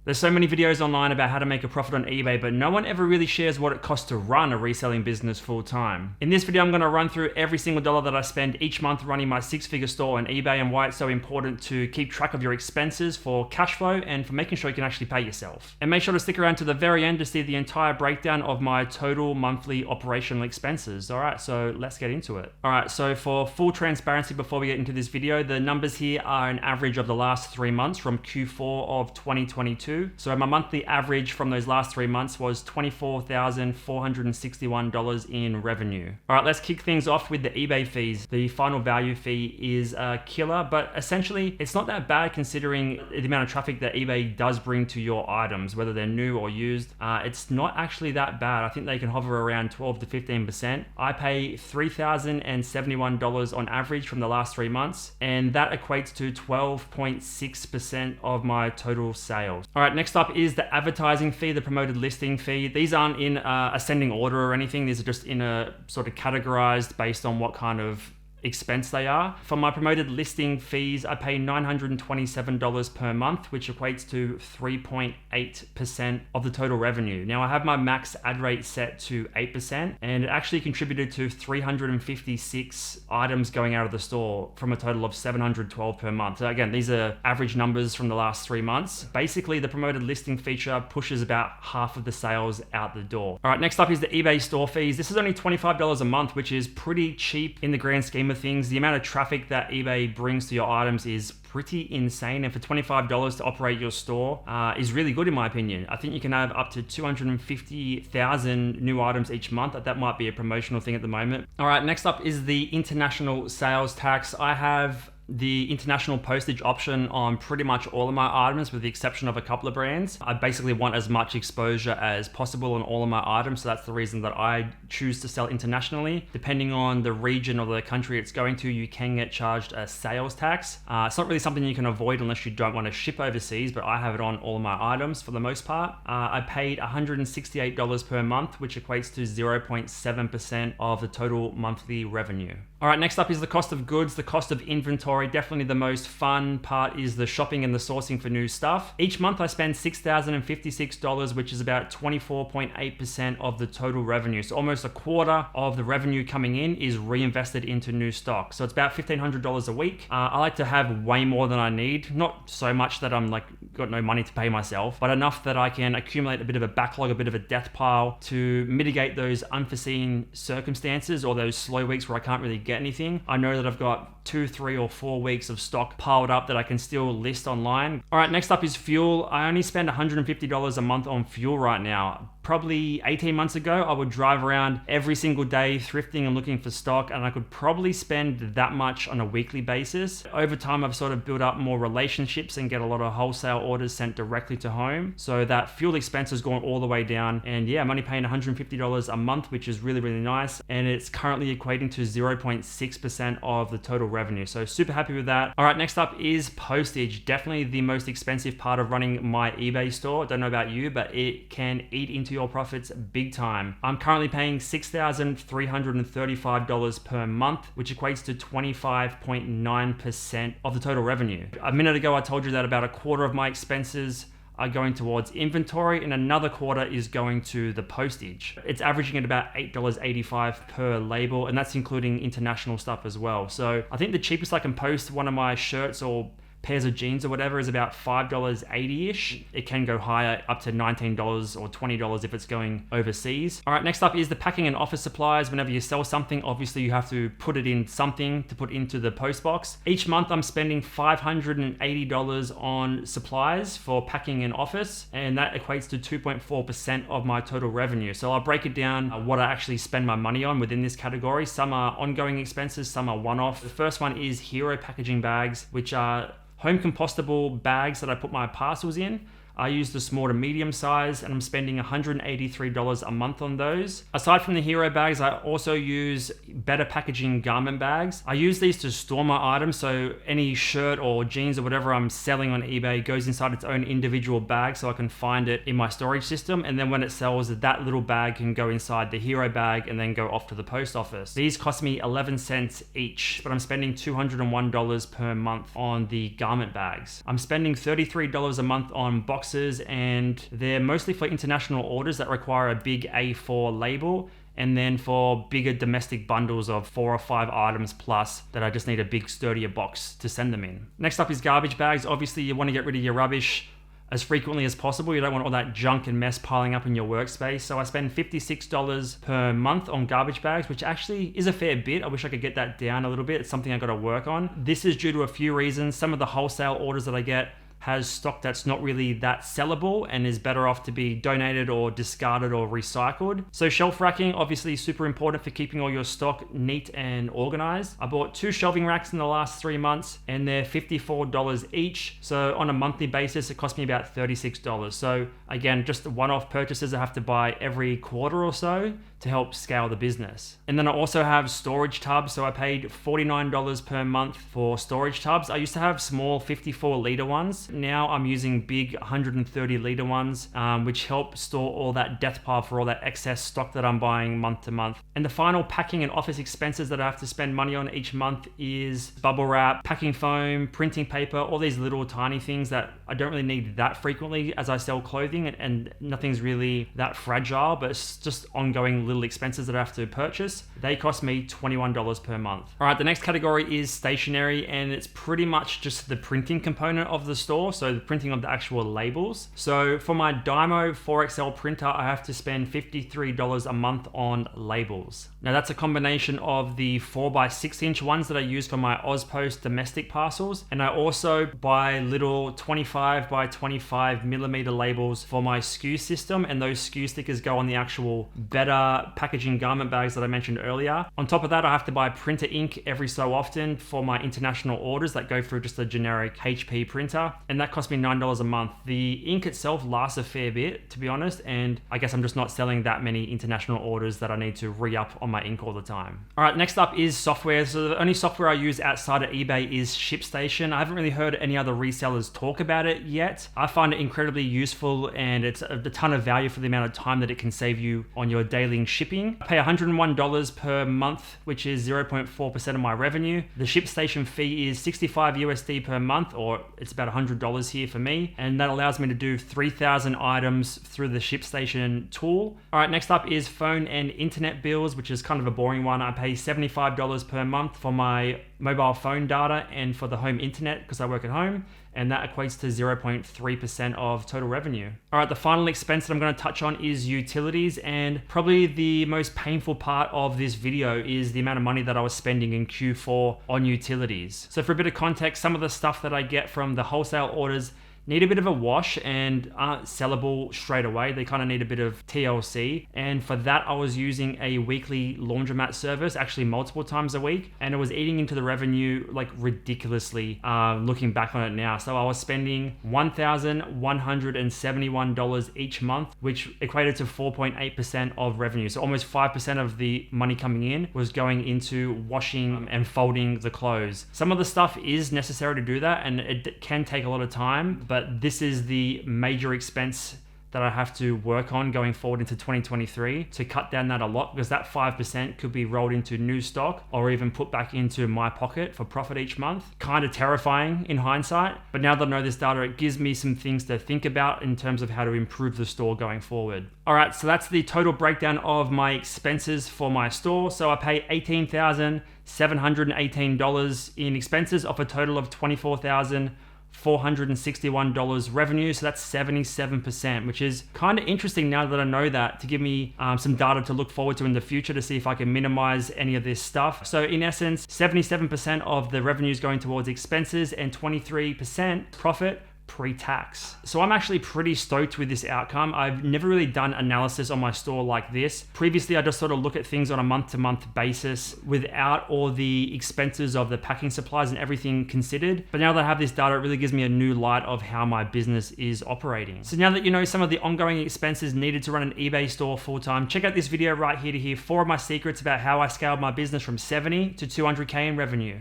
There's so many videos online about how to make a profit on eBay, but no one ever really shares what it costs to run a reselling business full time. In this video, I'm going to run through every single dollar that I spend each month running my six-figure store on eBay and why it's so important to keep track of your expenses for cash flow and for making sure you can actually pay yourself. And make sure to stick around to the very end to see the entire breakdown of my total monthly operational expenses. All right, so let's get into it. All right, so for full transparency before we get into this video, the numbers here are an average of the last 3 months from Q4 of 2022. So my monthly average from those last 3 months was $24,461 in revenue. All right, let's kick things off with the eBay fees. The final value fee is a killer, but essentially it's not that bad considering the amount of traffic that eBay does bring to your items, whether they're new or used. It's not actually that bad. I think they can hover around 12 to 15%. I pay $3,071 on average from the last 3 months, and that equates to 12.6% of my total sales. All right, next up is the advertising fee, the promoted listing fee. These aren't in ascending order or anything. These are just in a sort of categorized based on what kind of expense they are. For my promoted listing fees, I pay $927 per month, which equates to 3.8% of the total revenue. Now I have my max ad rate set to 8%, and it actually contributed to 356 items going out of the store from a total of 712 per month. So again, these are average numbers from the last 3 months. Basically, the promoted listing feature pushes about half of the sales out the door. All right, next up is the eBay store fees. This is only $25 a month, which is pretty cheap in the grand scheme of things. The amount of traffic that eBay brings to your items is pretty insane, and for $25 to operate your store is really good in my opinion. I think you can have up to 250,000 new items each month. That might be a promotional thing at the moment. All right, next up is the international sales tax. I have the international postage option on pretty much all of my items with the exception of a couple of brands. I basically want as much exposure as possible on all of my items, so that's the reason that I choose to sell internationally. Depending on the region or the country it's going to, you can get charged a sales tax. It's not really something you can avoid unless you don't want to ship overseas, but I have it on all of my items for the most part. I paid $168 per month, which equates to 0.7% of the total monthly revenue. All right, next up is the cost of goods, the cost of inventory. Definitely the most fun part is the shopping and the sourcing for new stuff. Each month I spend $6,056, which is about 24.8% of the total revenue. So almost a quarter of the revenue coming in is reinvested into new stock. So it's about $1,500 a week. I like to have way more than I need. Not so much that I'm got no money to pay myself, but enough that I can accumulate a bit of a backlog, a bit of a death pile to mitigate those unforeseen circumstances or those slow weeks where I can't really get anything. I know that I've got 2, 3, or 4 weeks of stock piled up that I can still list online. All right, next up is fuel. I only spend $150 a month on fuel right now. Probably 18 months ago, I would drive around every single day thrifting and looking for stock, and I could probably spend that much on a weekly basis. Over time, I've sort of built up more relationships and get a lot of wholesale orders sent directly to home. So that fuel expense has gone all the way down. And yeah, I'm only paying $150 a month, which is really, really nice. And it's currently equating to 0.6% of the total revenue. So super happy with that. All right, next up is postage. Definitely the most expensive part of running my eBay store. Don't know about you, but it can eat into your profits big time. I'm currently paying $6,335 per month, which equates to 25.9% of the total revenue. A minute ago, I told you that about a quarter of my expenses are going towards inventory and another quarter is going to the postage. It's averaging at about $8.85 per label, and that's including international stuff as well. So I think the cheapest I can post one of my shirts or pairs of jeans or whatever is about $5.80-ish. It can go higher, up to $19 or $20 if it's going overseas. All right, next up is the packing and office supplies. Whenever you sell something, obviously you have to put it in something to put into the post box. Each month I'm spending $580 on supplies for packing and office, and that equates to 2.4% of my total revenue. So I'll break it down what I actually spend my money on within this category. Some are ongoing expenses, some are one-off. The first one is Hero packaging bags, which are home compostable bags that I put my parcels in. I use the small to medium size, and I'm spending $183 a month on those. Aside from the Hero bags, I also use Better Packaging garment bags. I use these to store my items, so any shirt or jeans or whatever I'm selling on eBay goes inside its own individual bag so I can find it in my storage system, and then when it sells, that little bag can go inside the Hero bag and then go off to the post office. These cost me 11 cents each, but I'm spending $201 per month on the garment bags. I'm spending $33 a month on box boxes, and they're mostly for international orders that require a big A4 label, and then for bigger domestic bundles of 4 or 5 items plus that I just need a big sturdier box to send them in. Next up is garbage bags. Obviously you want to get rid of your rubbish as frequently as possible. You don't want all that junk and mess piling up in your workspace. So I spend $56 per month on garbage bags, which actually is a fair bit. I wish I could get that down a little bit. It's something I got to work on. This is due to a few reasons. Some of the wholesale orders that I get has stock that's not really that sellable and is better off to be donated or discarded or recycled. So shelf racking, obviously super important for keeping all your stock neat and organized. I bought 2 shelving racks in the last 3 months and they're $54 each. So on a monthly basis, it cost me about $36. So again, just one-off purchases I have to buy every quarter or so to help scale the business. And then I also have storage tubs. So I paid $49 per month for storage tubs. I used to have small 54-liter ones. Now I'm using big 130-liter ones, which help store all that death pile for all that excess stock that I'm buying month to month. And the final packing and office expenses that I have to spend money on each month is bubble wrap, packing foam, printing paper, all these little tiny things that I don't really need that frequently as I sell clothing, and nothing's really that fragile, but it's just ongoing little expenses that I have to purchase. They cost me $21 per month. All right, the next category is stationery, and it's pretty much just the printing component of the store. So the printing of the actual labels. So for my Dymo 4XL printer, I have to spend $53 a month on labels. Now that's a combination of the 4x6 inch ones that I use for my Ozpost domestic parcels. And I also buy little 25 by 25 millimeter labels for my SKU system. And those SKU stickers go on the actual better packaging garment bags that I mentioned earlier. On top of that, I have to buy printer ink every so often for my international orders that go through just a generic HP printer. And that cost me $9 a month. The ink itself lasts a fair bit, to be honest, and I guess I'm just not selling that many international orders that I need to re-up on my ink all the time. All right, next up is software. So the only software I use outside of eBay is ShipStation. I haven't really heard any other resellers talk about it yet. I find it incredibly useful, and it's a ton of value for the amount of time that it can save you on your daily shipping. I pay $101 per month, which is 0.4% of my revenue. The ShipStation fee is $65 USD per month, or it's about $100 here for me, and that allows me to do 3,000 items through the ShipStation tool. All right, next up is phone and internet bills, which is kind of a boring one. I pay $75 per month for my mobile phone data and for the home internet because I work at home, and that equates to 0.3% of total revenue. All right, the final expense that I'm going to touch on is utilities, and probably the most painful part of this video is the amount of money that I was spending in Q4 on utilities. So for a bit of context, some of the stuff that I get from the wholesale orders need a bit of a wash and aren't sellable straight away. They kind of need a bit of TLC. And for that, I was using a weekly laundromat service, actually multiple times a week. And it was eating into the revenue like ridiculously, looking back on it now. So I was spending $1,171 each month, which equated to 4.8% of revenue. So almost 5% of the money coming in was going into washing and folding the clothes. Some of the stuff is necessary to do that, and it can take a lot of time, but this is the major expense that I have to work on going forward into 2023 to cut down that a lot, because that 5% could be rolled into new stock or even put back into my pocket for profit each month. Kind of terrifying in hindsight, but now that I know this data, it gives me some things to think about in terms of how to improve the store going forward. All right, so that's the total breakdown of my expenses for my store. So I pay $18,718 in expenses off a total of $24,461 revenue. So that's 77%, which is kind of interesting now that I know that, to give me some data to look forward to in the future to see if I can minimize any of this stuff. So in essence, 77% of the revenue is going towards expenses and 23% profit pre-tax. So I'm actually pretty stoked with this outcome. I've never really done analysis on my store like this. Previously, I just sort of look at things on a month-to-month basis without all the expenses of the packing supplies and everything considered. But now that I have this data, it really gives me a new light of how my business is operating. So now that you know some of the ongoing expenses needed to run an eBay store full-time, check out this video right here to hear 4 of my secrets about how I scaled my business from 70 to 200K in revenue.